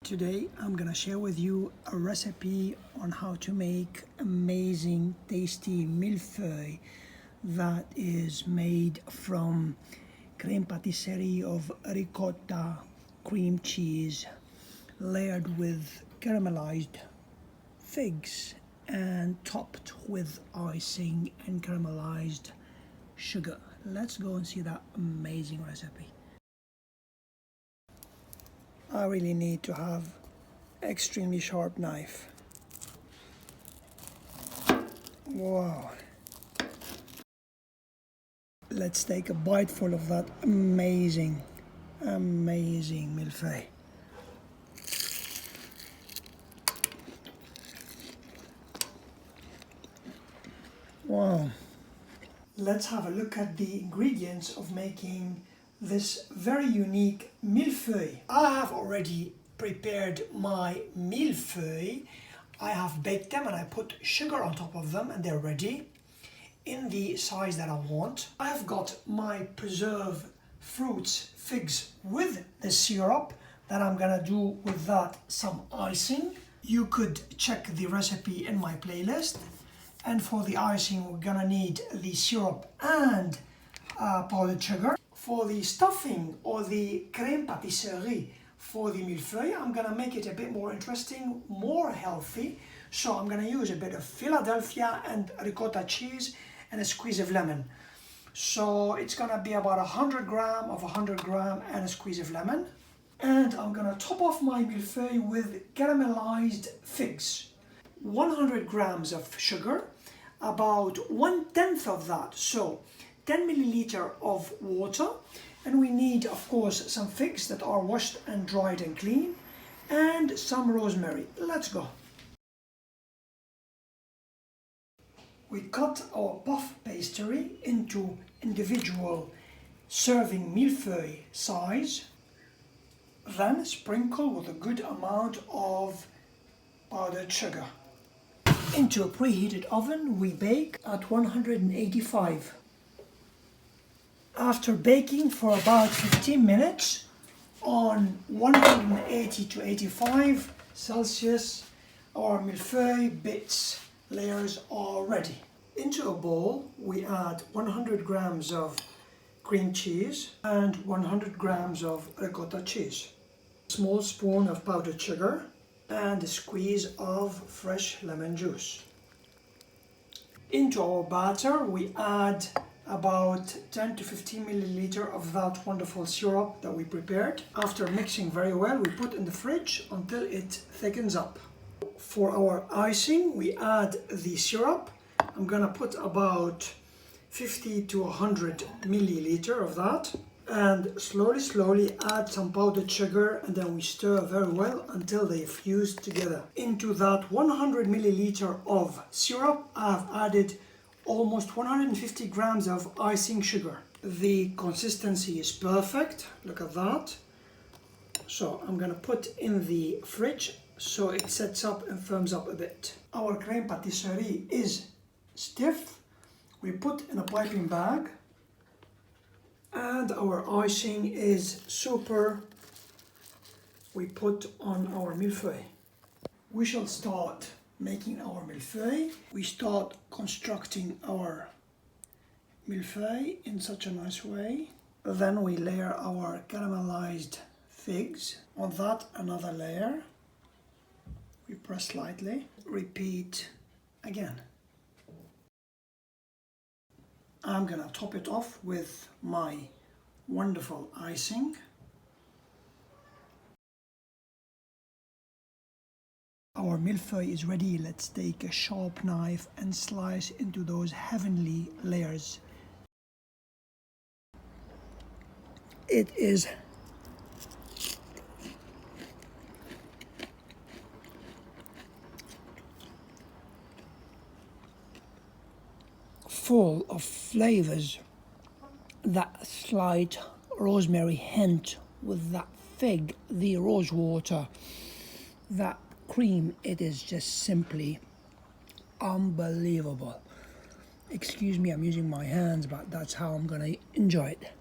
Today I'm gonna share with you a recipe on how to make amazing tasty mille-feuille that is made from creme patisserie of ricotta, cream cheese, layered with caramelized figs and topped with icing and caramelized sugar. Let's go and see that amazing recipe. I really need to have extremely sharp knife. Wow. Let's take a bite full of that amazing mille-feuille. Wow. Let's have a look at the ingredients of making this very unique mille-feuille. I have already prepared my mille-feuille. I have baked them and I put sugar on top of them and they're ready in the size that I want. I have got my preserved fruits, figs with the syrup that I'm gonna do with that some icing. You could check the recipe in my playlist. And for the icing, we're gonna need the syrup and powdered sugar. For the stuffing or the creme patisserie for the mille-feuille, I'm gonna make it a bit more interesting, more healthy. So I'm gonna use a bit of Philadelphia and ricotta cheese and a squeeze of lemon. So it's gonna be about 100 grams of 100 grams and a squeeze of lemon. And I'm gonna top off my mille-feuille with caramelized figs. 100 grams of sugar, about 1/10 of that, so 10 milliliter of water, and we need of course some figs that are washed and dried and clean, and some rosemary. Let's go. We cut our puff pastry into individual serving mille-feuille size, then sprinkle with a good amount of powdered sugar. Into a preheated oven, we bake at 185. After baking for about 15 minutes on 180 to 85 Celsius, our mille-feuille bits layers are ready. Into a bowl, we add 100 grams of cream cheese and 100 grams of ricotta cheese, a small spoon of powdered sugar, and a squeeze of fresh lemon juice. Into our batter, we add about 10 to 15 milliliter of that wonderful syrup that we prepared. After mixing very well, we put in the fridge until it thickens up. For our icing, we add the syrup. I'm gonna put about 50 to 100 milliliter of that, and slowly add some powdered sugar, and then we stir very well until they fuse together. Into that 100 milliliter of syrup, I've added almost 150 grams of icing sugar. The consistency is perfect, look at that. So I'm gonna put in the fridge so it sets up and firms up a bit. Our creme patisserie is stiff. We put in a piping bag, and our icing is super. We put on our mille-feuille. We shall start making our mille-feuille. We start constructing our mille-feuille in such a nice way. Then we layer our caramelized figs. On that, another layer. We press lightly. Repeat again. I'm gonna top it off with my wonderful icing. Our mille-feuille is ready. Let's take a sharp knife and slice into those heavenly layers. It is full of flavors. That slight rosemary hint with that fig, the rose water, that cream, it is just simply unbelievable. Excuse me, I'm using my hands, but that's how I'm gonna enjoy it.